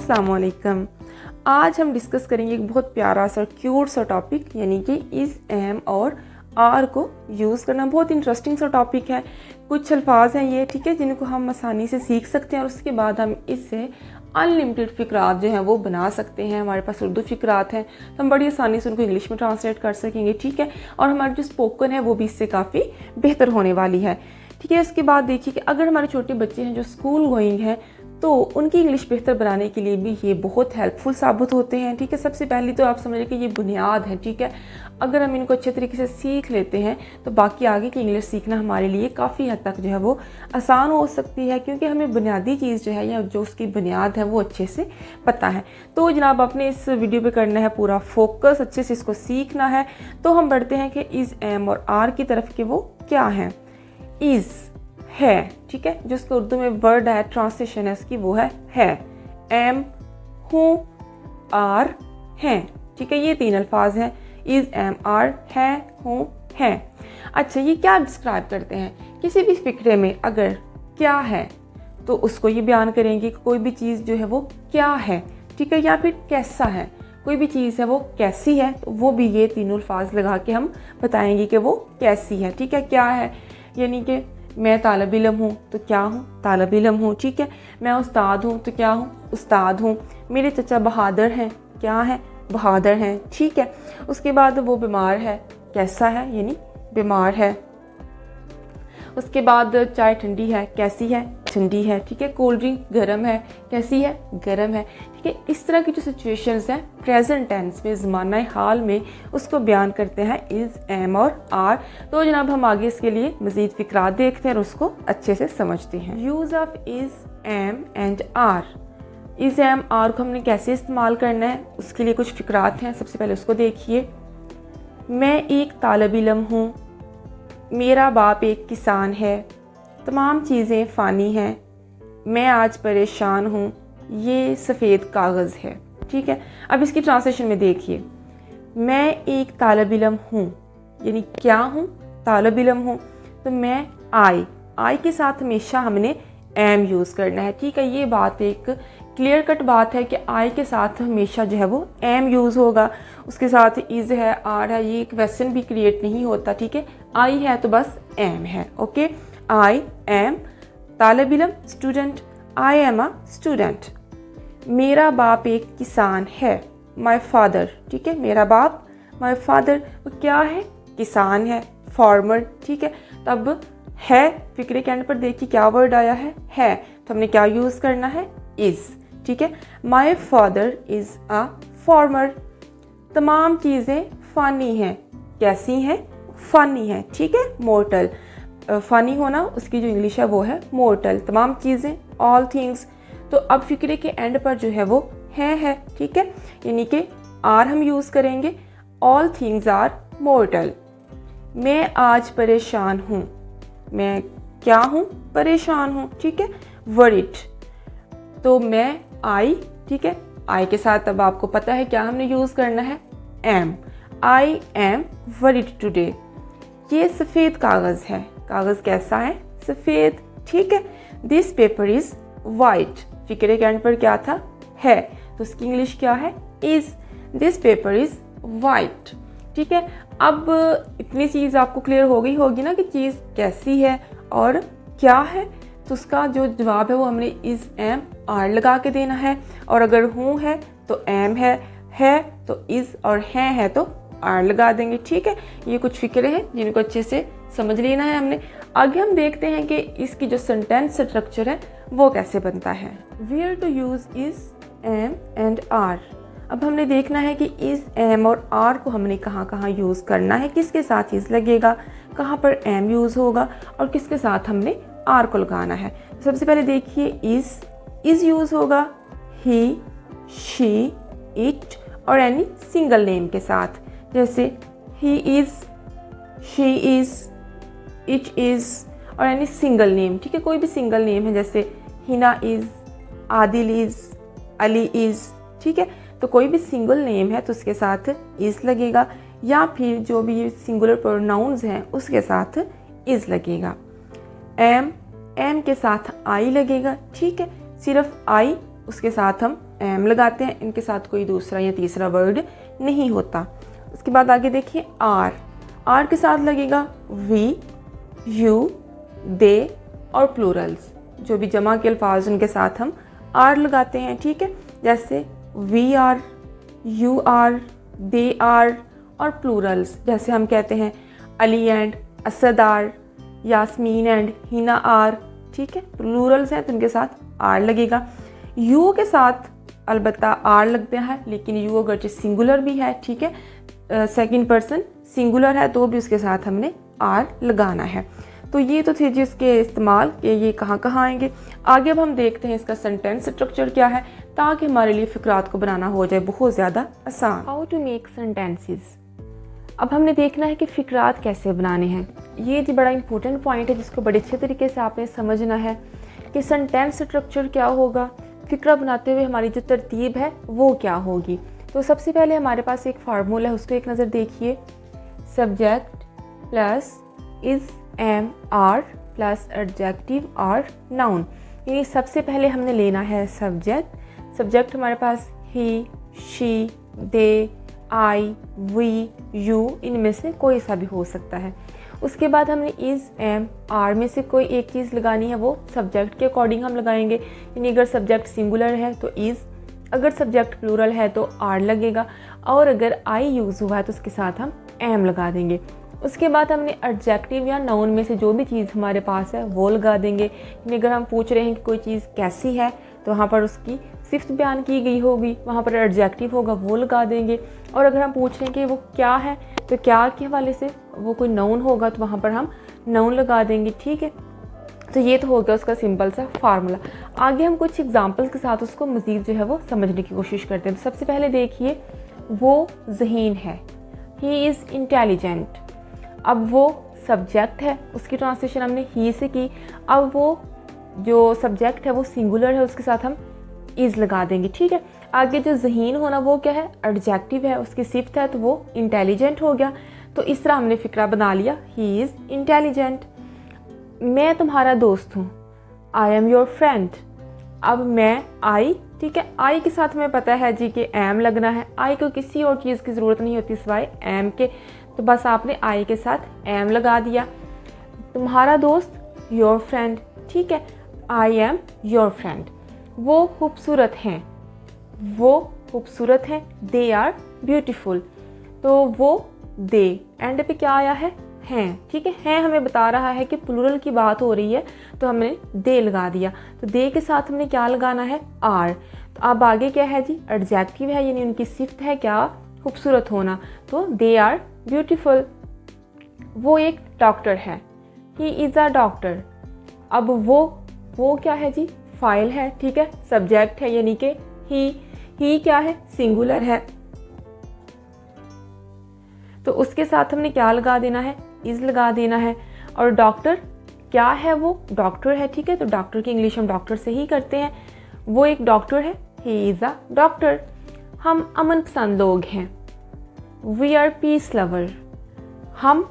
अस्सलाम वालेकुम। आज हम डिस्कस करेंगे एक बहुत प्यारा सा क्यूट सा टॉपिक, यानी कि इज़, एम और आर को यूज़ करना। बहुत इंटरेस्टिंग सा टॉपिक है। कुछ अल्फाज हैं ये, ठीक है, जिनको हम आसानी से सीख सकते हैं और उसके बाद हम इससे अनलिमिटेड फ़िक्रात जो हैं वो बना सकते हैं। हमारे पास उर्दू फ़िक्रात हैं तो हम बड़ी आसानी से उनको इंग्लिश में ट्रांसलेट कर सकेंगे, ठीक है। और हमारी जो स्पोकन है वो भी इससे काफ़ी बेहतर होने वाली है, ठीक है। इसके बाद देखिए कि अगर हमारे छोटे बच्चे हैं जो स्कूल गोइंग हैं तो उनकी इंग्लिश बेहतर बनाने के लिए भी ये बहुत हेल्पफुल साबित होते हैं, ठीक है। सबसे पहले तो आप समझिए कि ये बुनियाद है, ठीक है। अगर हम इनको अच्छे तरीके से सीख लेते हैं तो बाकी आगे की इंग्लिश सीखना हमारे लिए काफ़ी हद तक जो है वो आसान हो सकती है, क्योंकि हमें बुनियादी चीज़ जो है या जो उसकी बुनियाद है वो अच्छे से पता है। तो जनाब आपने इस वीडियो पे करना है पूरा फोकस, अच्छे से इसको सीखना है। तो हम बढ़ते हैं कि इज़, एम और आर की तरफ के वो क्या हैं। इज़ है, ठीक है, जो उसका उर्दू में वर्ड है, ट्रांसलेशन है उसकी, वो है। एम हूँ, आर हैं, ठीक है। ये तीन अल्फाज हैं, इज़, एम, आर, है, हूँ, हैं। अच्छा, ये क्या डिस्क्राइब करते हैं? किसी भी फिक्रे में अगर क्या है तो उसको ये बयान करेंगे कि कोई भी चीज़ जो है वो क्या है, ठीक है, या फिर कैसा है। कोई भी चीज़ है वो कैसी है तो वो भी ये तीनों अल्फाज लगा के हम बताएंगे कि वो कैसी है, ठीक है। क्या है यानी कि मैं तालिब इल्म हूँ तो क्या हूँ, तालिब इल्म हूँ, ठीक है। मैं उस्ताद हूँ तो क्या हूँ, उस्ताद हूँ। मेरे चचा बहादुर हैं, क्या है, बहादुर हैं, ठीक है। उसके बाद वो बीमार है, कैसा है, यानी बीमार है। उसके बाद चाय ठंडी है, कैसी है, ठंडी है, ठीक है। कोल्ड ड्रिंक गर्म है, कैसी है, गर्म है, ठीक है। इस तरह की जो सिचुएशंस हैं प्रेजेंट टेंस में, ज़माना हाल में, उसको बयान करते हैं इज़, एम और आर। तो जनाब हम आगे इसके लिए मज़ीद फ़िक्रात देखते हैं और उसको अच्छे से समझते हैं। Use of is, am and are. Is, am, are को हमने कैसे इस्तेमाल करना है उसके लिए कुछ फ़िक्रात हैं। सबसे पहले उसको देखिए। मैं एक तालिब इल्म हूँ, मेरा बाप एक किसान है, तमाम चीज़ें फ़ानी हैं, मैं आज परेशान हूँ, ये सफ़ेद कागज़ है, ठीक है। अब इसकी ट्रांसलेशन में देखिए। मैं एक तालिब इल्म हूँ, यानी क्या हूँ, तालिब इल्म हूँ। तो मैं आई के साथ हमेशा हमने एम यूज़ करना है, ठीक है। ये बात एक क्लियर कट बात है कि आई के साथ हमेशा जो है वो एम यूज़ होगा। उसके साथ इज़ है, आर है, ये क्वेश्चन भी क्रिएट नहीं होता, ठीक है। आई है तो बस एम है, ओके। आई एम तालिब इल्म, student, I am a student. मेरा बाप एक किसान है, माई फादर, ठीक है। मेरा बाप, माई फादर, वो क्या है, किसान है, फार्मर, ठीक है। तब है फिक्रे के एंड पर देखिए क्या वर्ड आया है, तो हमने क्या यूज़ करना है, इज़, ठीक है। My father is a farmer. तमाम चीज़ें फ़ानी हैं, कैसी हैं, फ़ानी हैं, ठीक है। मोर्टल, फ़ानी होना उसकी जो इंग्लिश है वो है मोर्टल। तमाम चीज़ें, ऑल थिंग्स। तो अब फिक्रे के एंड पर जो है वो है, ठीक है, यानी कि आर हम यूज़ करेंगे। All things are mortal. मैं आज परेशान हूँ, मैं क्या हूँ, परेशान हूँ, ठीक है। वरिड, तो मैं आई, ठीक है। आई के साथ अब आपको पता है क्या हमने यूज़ करना है, am. I am worried today. ये सफ़ेद कागज़ है, कागज़ कैसा है, सफ़ेद, ठीक है। This paper is white. फिक्रे के एंड पर क्या था, है, तो उसकी इंग्लिश क्या है, is. This paper is white, ठीक है। अब इतनी चीज़ आपको क्लियर हो गई होगी ना कि चीज़ कैसी है और क्या है। तो उसका जो जवाब है वो हमने इज़, एम, आर लगा के देना है। और अगर हूँ है तो एम है तो इज़, और है तो आर लगा देंगे, ठीक है। ये कुछ फिक्रे हैं जिनको अच्छे से समझ लेना है हमने। आगे हम देखते हैं कि इसकी जो सेंटेंस स्ट्रक्चर है वो कैसे बनता है। Where to use is, am and are. अब हमने देखना है कि इज़, एम और आर को हमने कहाँ कहाँ यूज़ करना है, किसके साथ इज़ लगेगा, कहाँ पर एम यूज़ होगा और किसके साथ हमने आर को लगाना है। सबसे पहले देखिए इज़ यूज़ होगा ही, शी, इट और एनी सिंगल नेम के साथ, जैसे he is, she is, it is और एनी सिंगल नेम, ठीक है। कोई भी सिंगल नेम है जैसे Hina is, Adil is, Ali is, ठीक है। तो कोई भी सिंगल नेम है तो उसके साथ इज़ लगेगा, या फिर जो भी सिंगुलर प्रोनाउंस हैं उसके साथ इज़ लगेगा। एम के साथ आई लगेगा, ठीक है। सिर्फ आई, उसके साथ हम एम लगाते हैं, इनके साथ कोई दूसरा या तीसरा वर्ड नहीं होता। उसके बाद आगे देखिए आर के साथ लगेगा वी, यू, दे और प्लूरल्स, जो भी जमा के अल्फाज उनके साथ हम आर लगाते हैं, ठीक है। जैसे we are, you are, they are और प्लूरल्स जैसे हम कहते हैं Ali and Asad are, Yasmeen and Hina are, ठीक है। प्लूरल्स हैं तो उनके साथ आर लगेगा। यू के साथ अलबत्ता आर लगता है, लेकिन यू अगरचे सिंगुलर भी है, ठीक है, सेकंड पर्सन सिंगुलर है तो भी उसके साथ हमने आर लगाना है। तो ये तो थे जी इसके इस्तेमाल के ये कहाँ कहाँ आएंगे। आगे अब हम देखते हैं इसका सेंटेंस स्ट्रक्चर क्या है, ताकि हमारे लिए फ़िक्रात को बनाना हो जाए बहुत ज़्यादा आसान। How to make sentences. अब हमने देखना है कि फ़िक्रात कैसे बनाने हैं। ये जी बड़ा इंपॉर्टेंट पॉइंट है जिसको बड़े अच्छे तरीके से आपने समझना है कि सेंटेंस स्ट्रक्चर क्या होगा, फ़िक्रा बनाते हुए हमारी जो तरतीब है वो क्या होगी। तो सबसे पहले हमारे पास एक फार्मूला है, उसको एक नज़र देखिए। Subject plus is am are plus adjective or noun. यानी सबसे पहले हमने लेना है सब्जेक्ट हमारे पास he, she, they, I, we, you, इनमें से कोई सा भी हो सकता है। उसके बाद हमने इज़ एम आर में से कोई एक चीज़ लगानी है, वो सब्जेक्ट के अकॉर्डिंग हम लगाएंगे। यानी अगर सब्जेक्ट सिंगुलर है तो इज़, अगर सब्जेक्ट प्लूरल है तो आर लगेगा, और अगर आई यूज़ हुआ है तो उसके साथ हम एम लगा देंगे। उसके बाद हमने एडजेक्टिव या नाउन में से जो भी चीज़ हमारे पास है वो लगा देंगे। यानी अगर हम पूछ रहे हैं कि कोई चीज़ कैसी है तो वहाँ पर उसकी सिफ्त बयान की गई होगी, वहाँ पर एडजेक्टिव होगा वो लगा देंगे। और अगर हम पूछ रहे हैं कि वो क्या है तो क्या के हवाले से वो कोई नाउन होगा तो वहाँ पर हम नाउन लगा देंगे, ठीक है। तो ये तो हो गया उसका सिंपल सा फार्मूला। आगे हम कुछ एग्जांपल्स के साथ उसको मज़ीद जो है वो समझने की कोशिश करते हैं। तो सबसे पहले देखिए, वो ज़हीन है, ही इज़ इंटेलिजेंट। अब वो सब्जेक्ट है, उसकी ट्रांसलेशन हमने ही से की। अब वो जो सब्जेक्ट है वो सिंगुलर है, उसके साथ हम इज़ लगा देंगे, ठीक है। आगे जो ज़हीन होना वो क्या है, एडजेक्टिव है, उसकी सिफ्त है तो वो इंटेलिजेंट हो गया। तो इस तरह हमने फ़िक्रा बना लिया, ही इज़ इंटेलिजेंट। मैं तुम्हारा दोस्त हूँ, आई एम योर फ्रेंड। अब मैं आई, ठीक है, आई के साथ हमें पता है जी कि एम लगना है। आई को किसी और चीज़ की ज़रूरत नहीं होती सिवाय एम के, तो बस आपने आई के साथ एम लगा दिया। तुम्हारा दोस्त योर फ्रेंड, ठीक है, आई एम योर फ्रेंड। वो खूबसूरत हैं, वो खूबसूरत हैं, दे आर ब्यूटीफुल। तो वो दे एंड पे क्या आया है, हैं, ठीक है, हैं हमें बता रहा है कि प्लूरल की बात हो रही है तो हमने दे लगा दिया। तो दे के साथ हमने क्या लगाना है, आर। तो अब आगे क्या है जी, एडजेक्टिव है, यानी उनकी सिफ्त है क्या, खूबसूरत होना, तो दे आर ब्यूटीफुल। वो एक डॉक्टर है, ही इज़ अ डॉक्टर। अब वो क्या है जी, फाइल है, ठीक है, सब्जेक्ट है यानी कि ही क्या है, सिंगुलर है, तो उसके साथ हमने क्या लगा देना है, इज़ लगा देना है। और डॉक्टर क्या है, वो डॉक्टर है, ठीक है, तो डॉक्टर की इंग्लिश हम डॉक्टर से ही करते हैं। वो एक डॉक्टर है, ही इज़ अ डॉक्टर। हम अमन पसंद लोग हैं, वी आर पीस लवर। हम,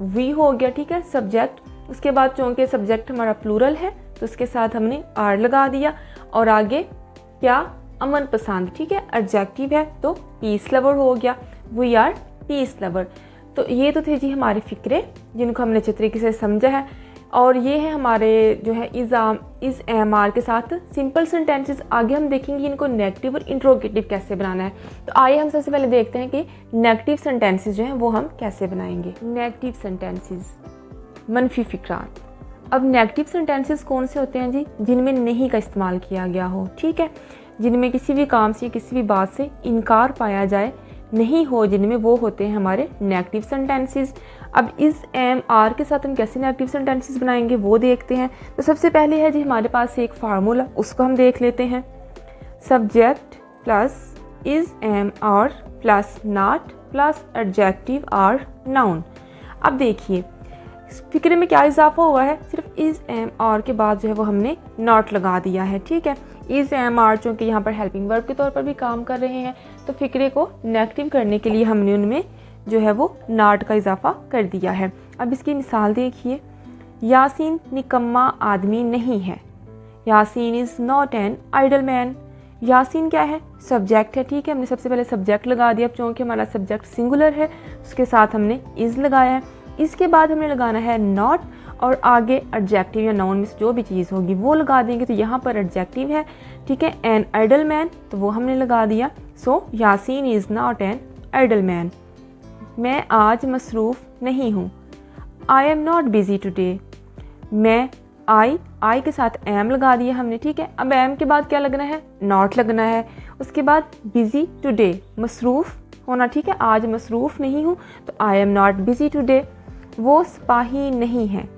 वी हो गया, ठीक है, सब्जेक्ट। उसके बाद चूँकि सब्जेक्ट हमारा प्लूरल है तो उसके साथ हमने आर लगा दिया। और आगे क्या, अमन पसंद, ठीक है, एडजेक्टिव है तो पीस लवर हो गया, वी आर पीस लवर। तो ये तो थे जी हमारे फ़िक्रे जिनको हमने अच्छे तरीके से समझा है। और ये है हमारे जो है इज़ एम आर के साथ सिंपल सेंटेंसेस। आगे हम देखेंगे इनको नेगेटिव और इंट्रोगेटिव कैसे बनाना है। तो आइए हम सबसे पहले देखते हैं कि नेगेटिव सेंटेंसेस जो हैं वो हम कैसे बनाएंगे। नेगेटिव सेंटेंसेस, मनफी फ़िक्रात। अब नेगेटिव सेंटेंसेस कौन से होते हैं जी, जिनमें नहीं का इस्तेमाल किया गया हो, ठीक है, जिनमें किसी भी काम से किसी भी बात से इनकार पाया जाए नहीं हो, जिनमें वो होते हैं हमारे नेगेटिव सेंटेंसेस। अब इस एम आर के साथ हम कैसे नेगेटिव सेंटेंसेस बनाएंगे वो देखते हैं। तो सबसे पहले है जी हमारे पास एक फार्मूला, उसको हम देख लेते हैं। Subject plus is am are plus not plus adjective or noun. अब देखिए फिक्रे में क्या इजाफा हुआ है, सिर्फ इज़ एम आर के बाद जो है वो हमने नॉट लगा दिया है, ठीक है। इज़ एम आर चूँकि यहाँ पर हेल्पिंग वर्ब के तौर पर भी काम कर रहे हैं तो फिक्रे को नेगेटिव करने के लिए हमने उनमें जो है वो नॉट का इजाफा कर दिया है। अब इसकी मिसाल देखिए, यासीन निकम्मा आदमी नहीं है, Yasin is not an idle man. Yasin क्या है, सब्जेक्ट है, ठीक है, हमने सबसे पहले सब्जेक्ट लगा दिया। अब चूँकि हमारा सब्जेक्ट सिंगुलर है उसके साथ हमने इज़ लगाया है। इसके बाद हमने लगाना है नॉट और आगे एडजेक्टिव या नाउन में से जो भी चीज़ होगी वो लगा देंगे। तो यहाँ पर एडजेक्टिव है, ठीक है, एन आइडल मैन, तो वो हमने लगा दिया। So Yasin is not an idle man. मैं आज मसरूफ़ नहीं हूँ, I am not busy today. मैं आई के साथ एम लगा दिया हमने, ठीक है। अब एम के बाद क्या लगना है, नॉट लगना है। उसके बाद बिज़ी टुडे, मसरूफ़ होना, ठीक है, आज मसरूफ़ नहीं हूँ तो आई एम नॉट बिज़ी टुडे। वो सिपाही नहीं है,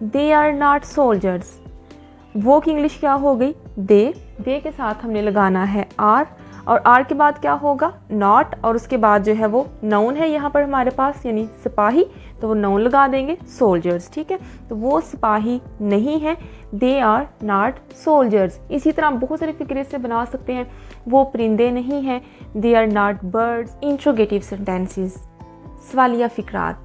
दे आर नॉट सोल्जर्स। वो की इंग्लिश क्या हो गई, दे के साथ हमने लगाना है आर, और आर के बाद क्या होगा, नॉट, और उसके बाद जो है वो नाउन है यहाँ पर हमारे पास यानी सिपाही, तो वो नाउन लगा देंगे सोल्जर्स, ठीक है। तो वो सिपाही नहीं है, दे आर नॉट सोल्जर्स। इसी तरह बहुत सारे फिक्रे से बना सकते हैं, वो परिंदे नहीं हैं, they are not birds. Interrogative sentences, सवालिया फिक्रात।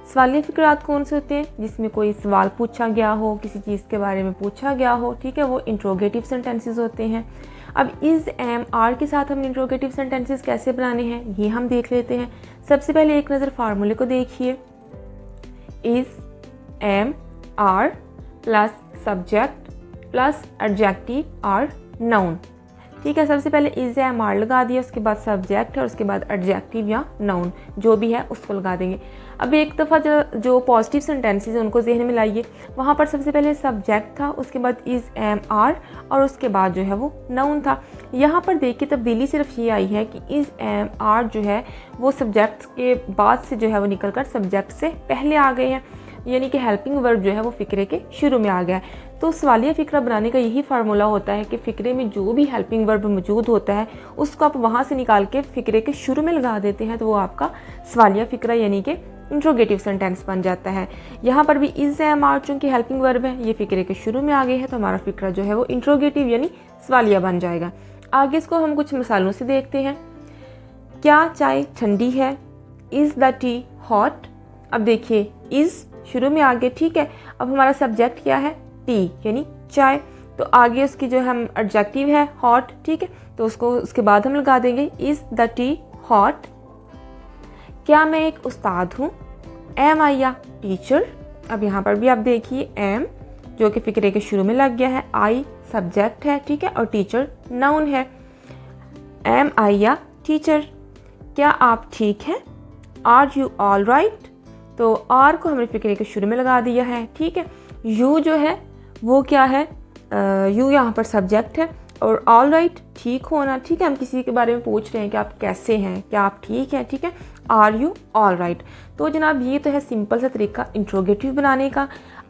सवालिया फिक्रात कौन से होते हैं, जिसमें कोई सवाल पूछा गया हो, किसी चीज़ के बारे में पूछा गया हो, ठीक है, वो इंट्रोगेटिव सेंटेंसेस होते हैं। अब इज़ एम आर के साथ हम इंट्रोगेटिव सेंटेंसेस कैसे बनाने हैं ये हम देख लेते हैं। सबसे पहले एक नज़र फार्मूले को देखिए, is am are plus subject plus adjective or noun, ठीक है। सबसे पहले इज़ एम आर लगा दिया, उसके बाद सब्जेक्ट है और उसके बाद एडजेक्टिव या नाउन जो भी है उसको लगा देंगे। अब एक दफ़ा जो पॉजिटिव सेंटेंसेस हैं उनको जहन में लाइए। वहाँ पर सबसे पहले सब्जेक्ट था, उसके बाद इज़ एम आर और उसके बाद जो है वो नाउन था। यहाँ पर देखिए तब्दीली सिर्फ ये आई है कि इज़ एम आर जो है वो सब्जेक्ट के बाद से जो है वो निकल कर सब्जेक्ट से पहले आ गए हैं, यानी कि हेल्पिंग वर्ब जो है वो फ़िक्रे के शुरू में आ गया है। तो सवालिया फ़िक्रा बनाने का यही फार्मूला होता है कि फ़िक्रे में जो भी हेल्पिंग वर्ब मौजूद होता है उसको आप वहाँ से निकाल के फ़िक्रे के शुरू में लगा देते हैं, तो वो आपका सवालिया फ़िक्रा यानी कि इंट्रोगेटिव सेंटेंस बन जाता है। यहाँ पर भी इज़ एम आर चूँकि हेल्पिंग वर्ब है, ये फ़िक्रे के शुरू में आ गए हैं, तो हमारा फ़िक्रा जो है वो इंट्रोगेटिव यानी सवालिया बन जाएगा। आगे इसको हम कुछ मिसालों से देखते हैं। क्या चाय ठंडी है, इज़ द टी हॉट। अब देखिए इज़ शुरू में आ गए, ठीक है। अब हमारा सब्जेक्ट क्या है, टी यानी चाय, तो आगे उसकी जो हम एडजेक्टिव है हॉट, ठीक है, तो उसको उसके बाद हम लगा देंगे इज़ द टी हॉट। क्या मैं एक उस्ताद हूँ, एम आई या टीचर। अब यहाँ पर भी आप देखिए एम जो कि फ़िक्रे के शुरू में लग गया है, आई सब्जेक्ट है, ठीक है, और टीचर नाउन है, एम आई या टीचर। क्या आप ठीक हैं, आर यू ऑल राइट। तो आर को हमने फ़िक्रे के शुरू में लगा दिया है, ठीक है। यू जो है वो क्या है, यू यहाँ पर सब्जेक्ट है, और ऑल राइट ठीक होना, ठीक है, हम किसी के बारे में पूछ रहे हैं कि आप कैसे हैं, क्या आप ठीक हैं, ठीक है, आर यू ऑल राइट। तो जनाब ये तो है सिंपल सा तरीका इंट्रोगेटिव बनाने का।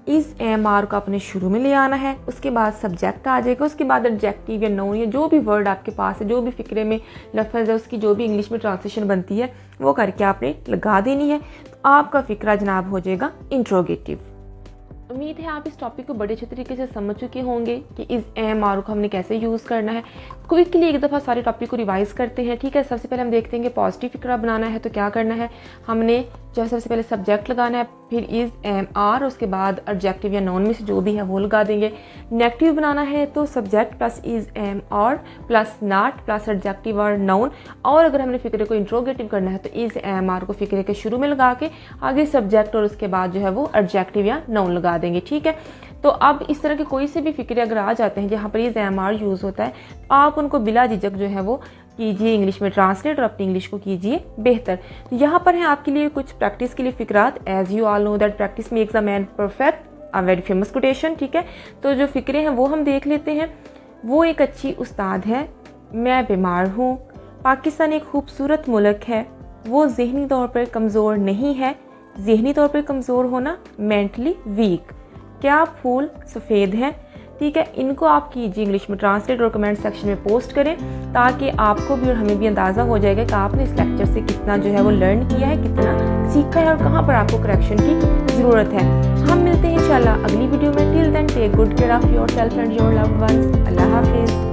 इस एम आर को अपने शुरू में ले आना है, उसके बाद सब्जेक्ट आ जाएगा, उसके बाद एडजेक्टिव या नाउन या जो भी वर्ड आपके पास है, जो भी फ़िक्रे में लफ्ज़ है, उसकी जो भी इंग्लिश में ट्रांसलेशन बनती है वो करके आपने लगा देनी है, तो आपका फ़िक्रा जनाब हो जाएगा इंट्रोगेटिव। उम्मीद है आप इस टॉपिक को बड़े अच्छे तरीके से समझ चुके होंगे कि इस एम आर को हमने कैसे यूज़ करना है। क्विकली एक दफ़ा सारे टॉपिक को रिवाइज़ करते हैं, ठीक है। सबसे पहले हम देखते हैं कि पॉजिटिव फिक्रा बनाना है तो क्या करना है, हमने जो है सबसे पहले सब्जेक्ट लगाना है, फिर इज़ एम आर, उसके बाद एडजेक्टिव या नाउन में से जो भी है वो लगा देंगे। नेगेटिव बनाना है तो subject plus is am are plus not plus adjective और नाउन, और अगर हमने फ़िक्रे को इंट्रोगेटिव करना है तो इज़ एम आर को फ़िक्रे के शुरू में लगा के आगे सब्जेक्ट और उसके बाद जो है वो एडजेक्टिव या नाउन लगा देंगे, ठीक है। तो अब इस तरह के कोई से भी फ़िक्रे अगर आ जाते हैं जहाँ पर इज़ एम आर यूज़ होता है, तो आप उनको बिला झिझक जो है वो कीजिए इंग्लिश में ट्रांसलेट और अपनी इंग्लिश को कीजिए बेहतर। तो यहाँ पर है आपके लिए कुछ प्रैक्टिस के लिए फ़िक्रात। As you all know that practice makes a man perfect, a very famous quotation, ठीक है। तो जो फ़िक्रे हैं वो हम देख लेते हैं। वो एक अच्छी उस्ताद है, मैं बीमार हूँ, पाकिस्तान एक खूबसूरत मुल्क है, वो ज़हनी तौर पर कमज़ोर नहीं है, ज़हनी तौर पर कमज़ोर होना मेंटली वीक, क्या फूल सफ़ेद हैं, ठीक है। इनको आप कीजिए इंग्लिश में ट्रांसलेट और कमेंट सेक्शन में पोस्ट करें ताकि आपको भी और हमें भी अंदाज़ा हो जाएगा कि आपने इस लेक्चर से कितना जो है वो लर्न किया है, कितना सीखा है और कहाँ पर आपको करेक्शन की ज़रूरत है। हम मिलते हैं इंशाल्लाह अगली वीडियो में। Till then take good care of yourself and your loved ones. अल्लाह हाफिज़।